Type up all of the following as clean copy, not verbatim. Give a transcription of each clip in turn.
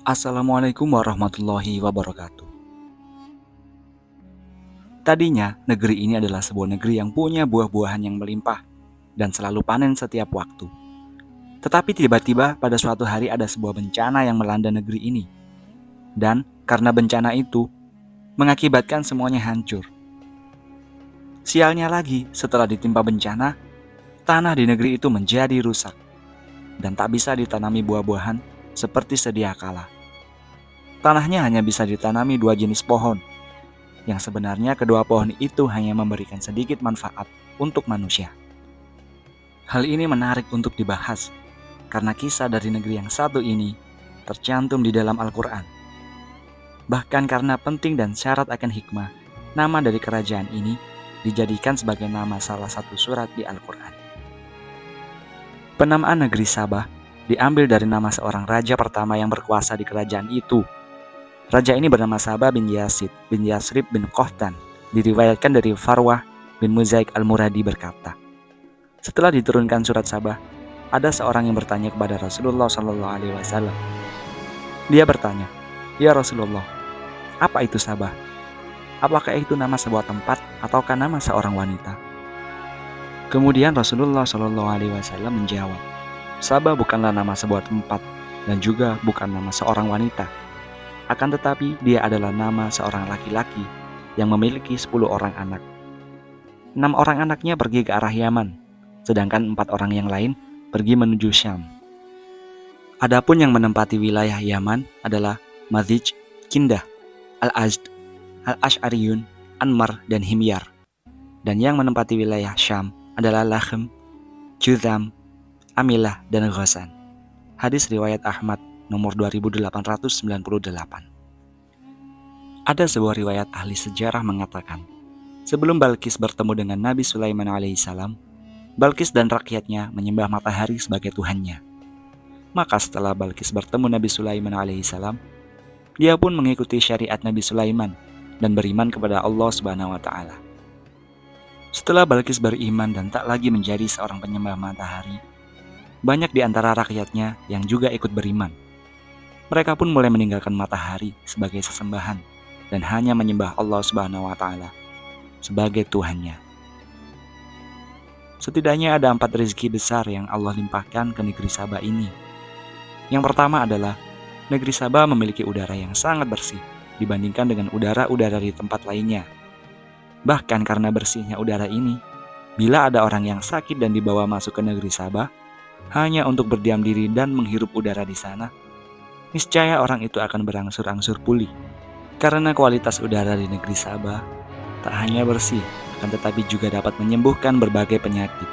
Assalamualaikum warahmatullahi wabarakatuh. Tadinya, negeri ini adalah sebuah negeri yang punya buah-buahan yang melimpah dan selalu panen setiap waktu. Tetapi tiba-tiba pada suatu hari ada sebuah bencana yang melanda negeri ini. Dan karena bencana itu, mengakibatkan semuanya hancur. Sialnya lagi, setelah ditimpa bencana, tanah di negeri itu menjadi rusak dan tak bisa ditanami buah-buahan seperti sedia kala. Tanahnya hanya bisa ditanami 2 jenis pohon, yang sebenarnya kedua pohon itu hanya memberikan sedikit manfaat untuk manusia. Hal ini menarik untuk dibahas, karena kisah dari negeri yang satu ini tercantum di dalam Al-Quran. Bahkan karena penting dan syarat akan hikmah, nama dari kerajaan ini dijadikan sebagai nama salah satu surat di Al-Quran. Penamaan negeri Sabah diambil dari nama seorang raja pertama yang berkuasa di kerajaan itu. Raja ini bernama Sabah bin Yazid bin Yasrib bin Qahtan. Diriwayatkan dari Farwah bin Muzaik al-Muradi berkata, setelah diturunkan surat Sabah, ada seorang yang bertanya kepada Rasulullah SAW. Dia bertanya, "Ya Rasulullah, apa itu Sabah? Apakah itu nama sebuah tempat ataukah nama seorang wanita?" Kemudian Rasulullah SAW menjawab, "Sabah bukanlah nama sebuah tempat dan juga bukan nama seorang wanita. Akan tetapi dia adalah nama seorang laki-laki yang memiliki 10 orang anak. 6 orang anaknya pergi ke arah Yaman, sedangkan 4 orang yang lain pergi menuju Syam. Adapun yang menempati wilayah Yaman adalah Madhij, Kindah, Al-Azd, Al-Ash'ariyun, Anmar, dan Himyar. Dan yang menempati wilayah Syam adalah Lakhm, Judham, Amilah, dan Ghassan." Hadis riwayat Ahmad nomor 2898. Ada sebuah riwayat ahli sejarah mengatakan, sebelum Balkis bertemu dengan Nabi Sulaiman alaihissalam, Balkis dan rakyatnya menyembah matahari sebagai tuhannya. Maka setelah Balkis bertemu Nabi Sulaiman alaihissalam, dia pun mengikuti syariat Nabi Sulaiman dan beriman kepada Allah Subhanahu wa taala. Setelah Balkis beriman dan tak lagi menjadi seorang penyembah matahari, banyak di antara rakyatnya yang juga ikut beriman. Mereka pun mulai meninggalkan matahari sebagai sesembahan dan hanya menyembah Allah Subhanahu wa taala sebagai Tuhannya. Setidaknya ada 4 rezeki besar yang Allah limpahkan ke negeri Sabah ini. Yang pertama adalah negeri Sabah memiliki udara yang sangat bersih dibandingkan dengan udara-udara di tempat lainnya. Bahkan karena bersihnya udara ini, bila ada orang yang sakit dan dibawa masuk ke negeri Sabah hanya untuk berdiam diri dan menghirup udara di sana, niscaya orang itu akan berangsur-angsur pulih. Karena kualitas udara di negeri Sabah tak hanya bersih, akan tetapi juga dapat menyembuhkan berbagai penyakit.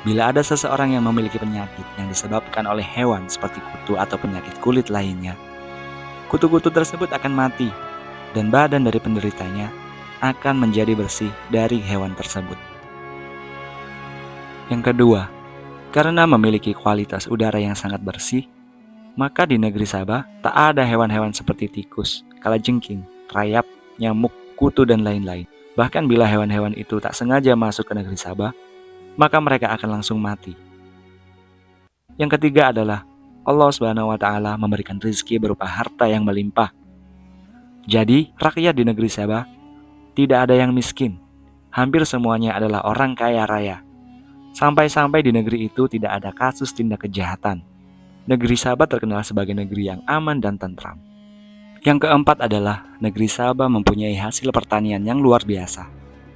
Bila ada seseorang yang memiliki penyakit yang disebabkan oleh hewan seperti kutu atau penyakit kulit lainnya, kutu-kutu tersebut akan mati dan badan dari penderitanya akan menjadi bersih dari hewan tersebut. Yang kedua, karena memiliki kualitas udara yang sangat bersih, maka di negeri Sabah tak ada hewan-hewan seperti tikus, kalajengking, rayap, nyamuk, kutu, dan lain-lain. Bahkan bila hewan-hewan itu tak sengaja masuk ke negeri Sabah, maka mereka akan langsung mati. Yang ketiga adalah Allah Subhanahu wa taala memberikan rezeki berupa harta yang melimpah. Jadi, rakyat di negeri Sabah tidak ada yang miskin. Hampir semuanya adalah orang kaya raya. Sampai-sampai di negeri itu tidak ada kasus tindak kejahatan. Negeri Sabah terkenal sebagai negeri yang aman dan tentram. Yang keempat adalah negeri Sabah mempunyai hasil pertanian yang luar biasa.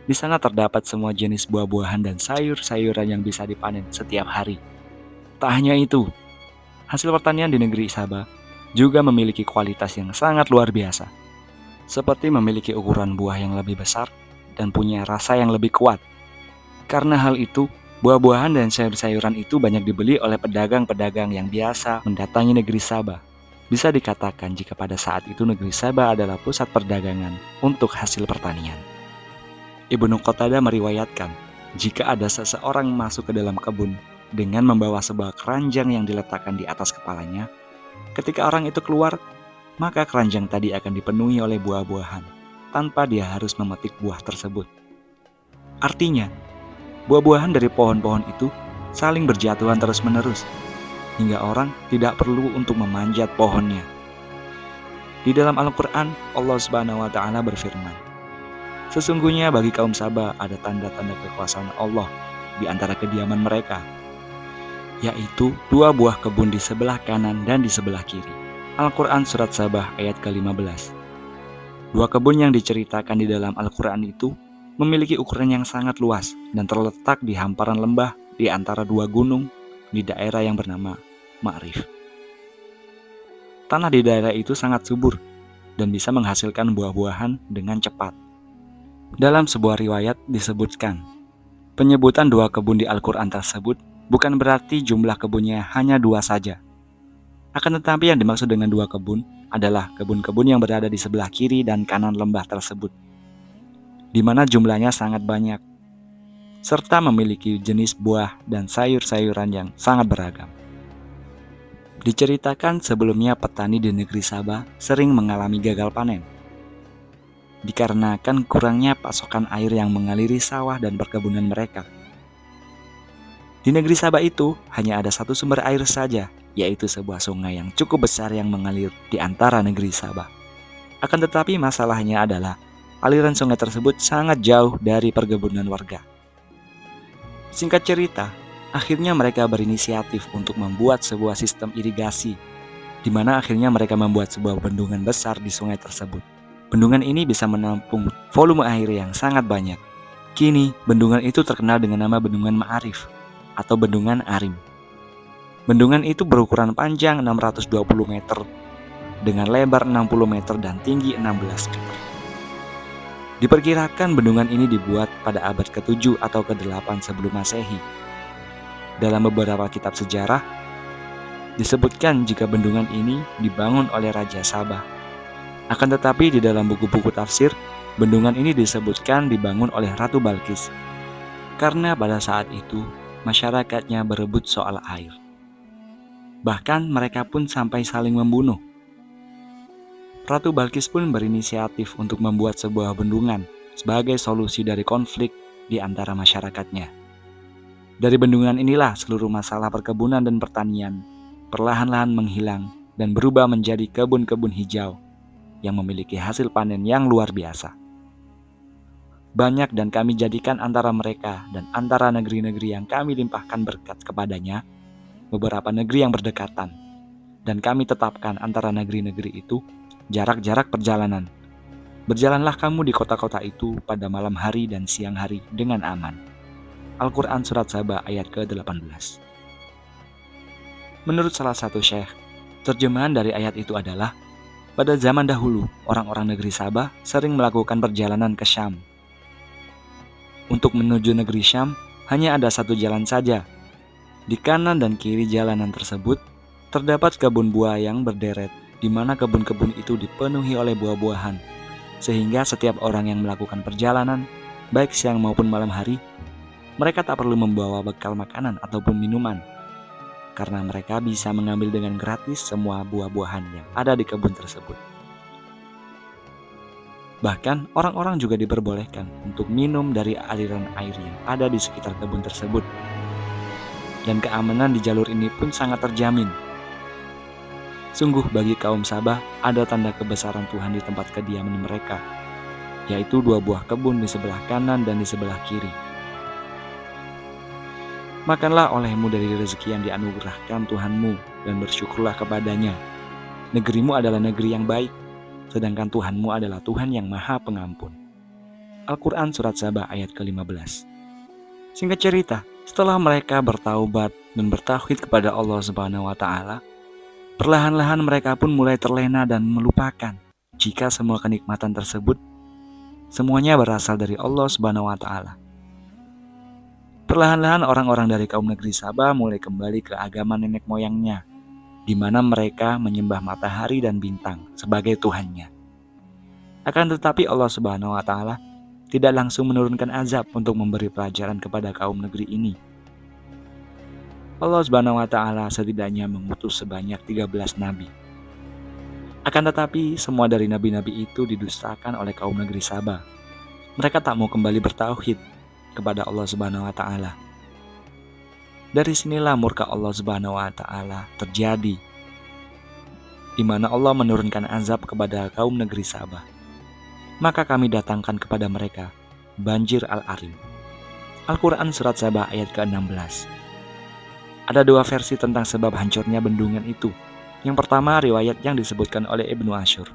Di sana terdapat semua jenis buah-buahan dan sayur-sayuran yang bisa dipanen setiap hari. Tak hanya itu, hasil pertanian di negeri Sabah juga memiliki kualitas yang sangat luar biasa, seperti memiliki ukuran buah yang lebih besar dan punya rasa yang lebih kuat. Karena hal itu, buah-buahan dan sayur-sayuran itu banyak dibeli oleh pedagang-pedagang yang biasa mendatangi negeri Sabah. Bisa dikatakan jika pada saat itu negeri Sabah adalah pusat perdagangan untuk hasil pertanian. Ibnu Qatadah meriwayatkan, jika ada seseorang masuk ke dalam kebun dengan membawa sebuah keranjang yang diletakkan di atas kepalanya, ketika orang itu keluar, maka keranjang tadi akan dipenuhi oleh buah-buahan, tanpa dia harus memetik buah tersebut. Artinya, buah-buahan dari pohon-pohon itu saling berjatuhan terus-menerus. hingga orang tidak perlu untuk memanjat pohonnya. Di dalam Al-Quran, Allah Subhanahu wa Ta'ala berfirman, "Sesungguhnya bagi kaum Sabah ada tanda-tanda kekuasaan Allah di antara kediaman mereka, yaitu 2 buah kebun di sebelah kanan dan di sebelah kiri." Al-Quran Surat Sabah ayat ke-15. 2 kebun yang diceritakan di dalam Al-Quran itu memiliki ukuran yang sangat luas dan terletak di hamparan lembah di antara 2 gunung di daerah yang bernama Ma'rif. Tanah di daerah itu sangat subur dan bisa menghasilkan buah-buahan dengan cepat. Dalam sebuah riwayat disebutkan, penyebutan 2 kebun di Al-Quran tersebut bukan berarti jumlah kebunnya hanya 2 saja. Akan tetapi yang dimaksud dengan 2 kebun adalah kebun-kebun yang berada di sebelah kiri dan kanan lembah tersebut, di mana jumlahnya sangat banyak, serta memiliki jenis buah dan sayur-sayuran yang sangat beragam. Diceritakan sebelumnya petani di negeri Sabah sering mengalami gagal panen, dikarenakan kurangnya pasokan air yang mengaliri sawah dan perkebunan mereka. Di negeri Sabah itu hanya ada 1 sumber air saja, yaitu sebuah sungai yang cukup besar yang mengalir di antara negeri Sabah. Akan tetapi masalahnya adalah aliran sungai tersebut sangat jauh dari perkebunan warga. Singkat cerita, akhirnya mereka berinisiatif untuk membuat sebuah sistem irigasi, di mana akhirnya mereka membuat sebuah bendungan besar di sungai tersebut. Bendungan ini bisa menampung volume air yang sangat banyak. Kini, bendungan itu terkenal dengan nama Bendungan Ma'arif atau Bendungan Arim. Bendungan itu berukuran panjang 620 meter, dengan lebar 60 meter dan tinggi 16 meter. Diperkirakan bendungan ini dibuat pada abad ke-7 atau ke-8 sebelum Masehi. Dalam beberapa kitab sejarah, disebutkan jika bendungan ini dibangun oleh Raja Sabah. Akan tetapi di dalam buku-buku tafsir, bendungan ini disebutkan dibangun oleh Ratu Balkis, karena pada saat itu masyarakatnya berebut soal air. Bahkan mereka pun sampai saling membunuh. Ratu Balkis pun berinisiatif untuk membuat sebuah bendungan sebagai solusi dari konflik di antara masyarakatnya. Dari bendungan inilah seluruh masalah perkebunan dan pertanian perlahan-lahan menghilang dan berubah menjadi kebun-kebun hijau yang memiliki hasil panen yang luar biasa. Banyak dan kami jadikan antara mereka dan antara negeri-negeri yang kami limpahkan berkat kepadanya beberapa negeri yang berdekatan, dan kami tetapkan antara negeri-negeri itu jarak-jarak perjalanan. Berjalanlah kamu di kota-kota itu pada malam hari dan siang hari dengan aman. Al-Quran Surat Sabah ayat ke-18. Menurut salah satu syekh, terjemahan dari ayat itu adalah, pada zaman dahulu, orang-orang negeri Sabah sering melakukan perjalanan ke Syam. Untuk menuju negeri Syam, hanya ada 1 jalan saja. Di kanan dan kiri jalanan tersebut, terdapat kebun buah yang berderet, di mana kebun-kebun itu dipenuhi oleh buah-buahan, sehingga setiap orang yang melakukan perjalanan, baik siang maupun malam hari, mereka tak perlu membawa bekal makanan ataupun minuman, karena mereka bisa mengambil dengan gratis semua buah-buahan yang ada di kebun tersebut. Bahkan, orang-orang juga diperbolehkan untuk minum dari aliran air yang ada di sekitar kebun tersebut. Dan keamanan di jalur ini pun sangat terjamin. Sungguh bagi kaum Sabah ada tanda kebesaran Tuhan di tempat kediaman mereka, yaitu 2 buah kebun di sebelah kanan dan di sebelah kiri. Makanlah olehmu dari rezeki yang dianugerahkan Tuhanmu dan bersyukurlah kepadanya. Negerimu adalah negeri yang baik, sedangkan Tuhanmu adalah Tuhan yang Maha Pengampun. Al-Quran Surat Sabah ayat ke-15. Singkat cerita, setelah mereka bertaubat dan bertauhid kepada Allah Subhanahu wa Ta'ala, perlahan-lahan mereka pun mulai terlena dan melupakan jika semua kenikmatan tersebut semuanya berasal dari Allah Subhanahu wa Ta'ala. Perlahan-lahan orang-orang dari kaum negeri Sabah mulai kembali ke agama nenek moyangnya, di mana mereka menyembah matahari dan bintang sebagai Tuhannya. Akan tetapi Allah Subhanahu wa Ta'ala tidak langsung menurunkan azab untuk memberi pelajaran kepada kaum negeri ini. Allah Subhanahu wa Ta'ala setidaknya mengutus sebanyak 13 nabi. Akan tetapi semua dari nabi-nabi itu didustakan oleh kaum negeri Sabah. Mereka tak mau kembali bertauhid kepada Allah Subhanahu wa Ta'ala. Dari sinilah murka Allah Subhanahu wa Ta'ala terjadi, di mana Allah menurunkan azab kepada kaum negeri Sabah. Maka kami datangkan kepada mereka banjir Al-Arim. Al-Quran Surat Sabah ayat ke-16. Ada dua versi tentang sebab hancurnya bendungan itu. Yang pertama, riwayat yang disebutkan oleh Ibnu Ashur.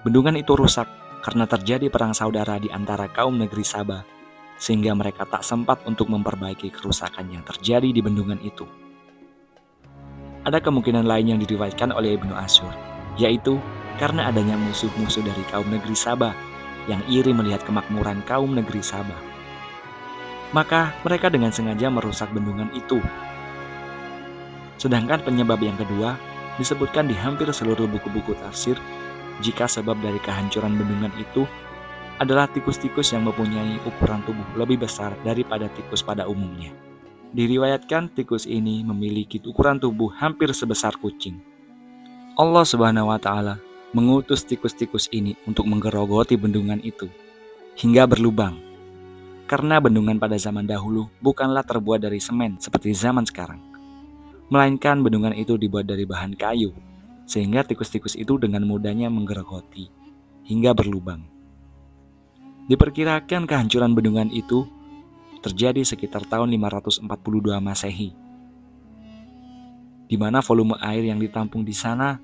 Bendungan itu rusak karena terjadi perang saudara di antara kaum negeri Sabah, sehingga mereka tak sempat untuk memperbaiki kerusakan yang terjadi di bendungan itu. Ada kemungkinan lain yang diriwayatkan oleh Ibnu Ashur, yaitu karena adanya musuh-musuh dari kaum negeri Sabah yang iri melihat kemakmuran kaum negeri Sabah. Maka mereka dengan sengaja merusak bendungan itu. Sedangkan penyebab yang kedua disebutkan di hampir seluruh buku-buku tafsir, jika sebab dari kehancuran bendungan itu adalah tikus-tikus yang mempunyai ukuran tubuh lebih besar daripada tikus pada umumnya. Diriwayatkan tikus ini memiliki ukuran tubuh hampir sebesar kucing. Allah Subhanahu wa Ta'ala mengutus tikus-tikus ini untuk menggerogoti bendungan itu hingga berlubang. Karena bendungan pada zaman dahulu bukanlah terbuat dari semen seperti zaman sekarang, melainkan bendungan itu dibuat dari bahan kayu, sehingga tikus-tikus itu dengan mudahnya menggerogoti hingga berlubang. Diperkirakan kehancuran bendungan itu terjadi sekitar tahun 542 Masehi, di mana volume air yang ditampung di sana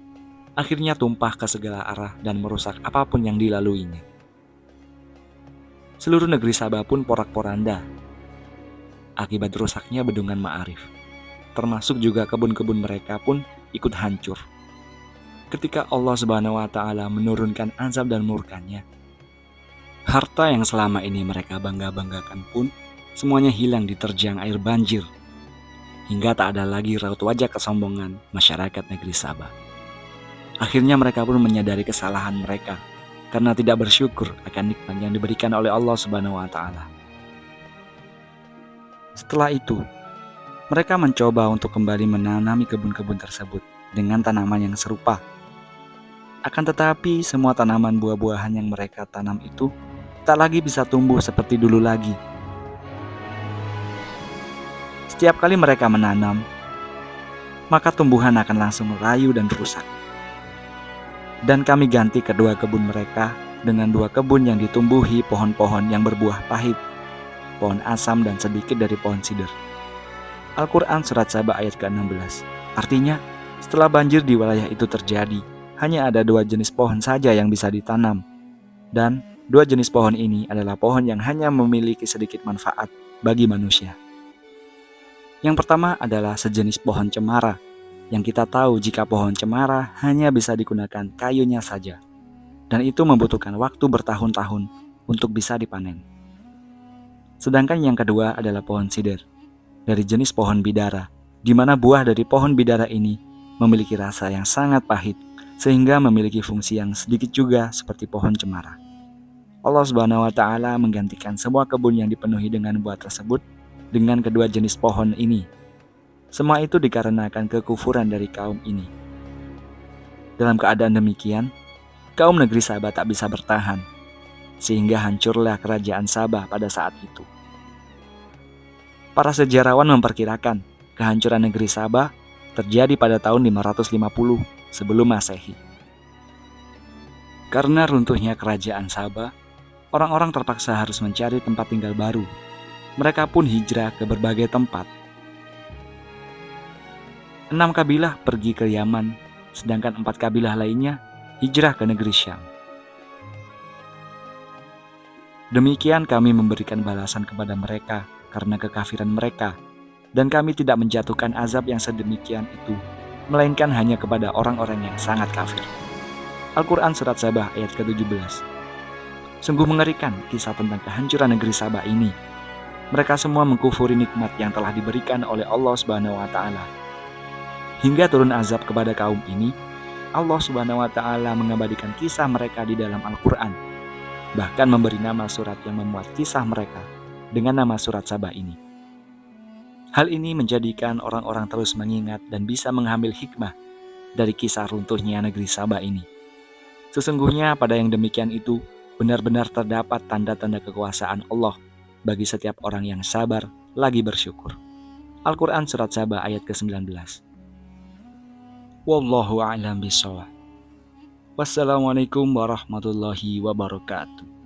akhirnya tumpah ke segala arah dan merusak apapun yang dilaluinya. Seluruh negeri Sabah pun porak-poranda akibat rusaknya bendungan Ma'arif, termasuk juga kebun-kebun mereka pun ikut hancur. Ketika Allah Subhanahu wa Ta'ala menurunkan azab dan murkanya, harta yang selama ini mereka bangga-banggakan pun semuanya hilang diterjang air banjir, hingga tak ada lagi raut wajah kesombongan masyarakat negeri Sabah. Akhirnya mereka pun menyadari kesalahan mereka karena tidak bersyukur akan nikmat yang diberikan oleh Allah Subhanahu wa Ta'ala. Setelah itu, mereka mencoba untuk kembali menanami kebun-kebun tersebut dengan tanaman yang serupa. Akan tetapi, semua tanaman buah-buahan yang mereka tanam itu tak lagi bisa tumbuh seperti dulu lagi. Setiap kali mereka menanam, maka tumbuhan akan langsung layu dan rusak. Dan kami ganti kedua kebun mereka dengan dua kebun yang ditumbuhi pohon-pohon yang berbuah pahit, pohon asam dan sedikit dari pohon sider. Al-Quran Surat Sabah ayat ke-16. Artinya, setelah banjir di wilayah itu terjadi, hanya ada dua jenis pohon saja yang bisa ditanam. Dan dua jenis pohon ini adalah pohon yang hanya memiliki sedikit manfaat bagi manusia. Yang pertama adalah sejenis pohon cemara, yang kita tahu jika pohon cemara hanya bisa digunakan kayunya saja, dan itu membutuhkan waktu bertahun-tahun untuk bisa dipanen. Sedangkan yang kedua adalah pohon sider, dari jenis pohon bidara, di mana buah dari pohon bidara ini memiliki rasa yang sangat pahit, sehingga memiliki fungsi yang sedikit juga seperti pohon cemara. Allah Subhanahu wa Ta'ala menggantikan semua kebun yang dipenuhi dengan buah tersebut dengan kedua jenis pohon ini. Semua itu dikarenakan kekufuran dari kaum ini. Dalam keadaan demikian, kaum negeri Sabah tak bisa bertahan, sehingga hancurlah kerajaan Sabah pada saat itu. Para sejarawan memperkirakan kehancuran negeri Sabah terjadi pada tahun 550 sebelum Masehi. Karena runtuhnya kerajaan Sabah, orang-orang terpaksa harus mencari tempat tinggal baru. Mereka pun hijrah ke berbagai tempat. 6 kabilah pergi ke Yaman, sedangkan 4 kabilah lainnya hijrah ke negeri Syam. Demikian kami memberikan balasan kepada mereka karena kekafiran mereka, dan kami tidak menjatuhkan azab yang sedemikian itu, melainkan hanya kepada orang-orang yang sangat kafir. Al-Quran Surat Sabah ayat ke-17. Sungguh mengerikan kisah tentang kehancuran negeri Sabah ini. Mereka semua mengkufuri nikmat yang telah diberikan oleh Allah Subhanahu wa Ta'ala. Hingga turun azab kepada kaum ini, Allah Subhanahu wa Ta'ala mengabadikan kisah mereka di dalam Al-Quran, bahkan memberi nama surat yang memuat kisah mereka dengan nama Surat Sabah ini. Hal ini menjadikan orang-orang terus mengingat dan bisa mengambil hikmah dari kisah runtuhnya negeri Sabah ini. Sesungguhnya pada yang demikian itu benar-benar terdapat tanda-tanda kekuasaan Allah bagi setiap orang yang sabar lagi bersyukur. Al-Quran Surat Saba ayat ke-19. Wallahu a'lam bishawab. Wassalamualaikum warahmatullahi wabarakatuh.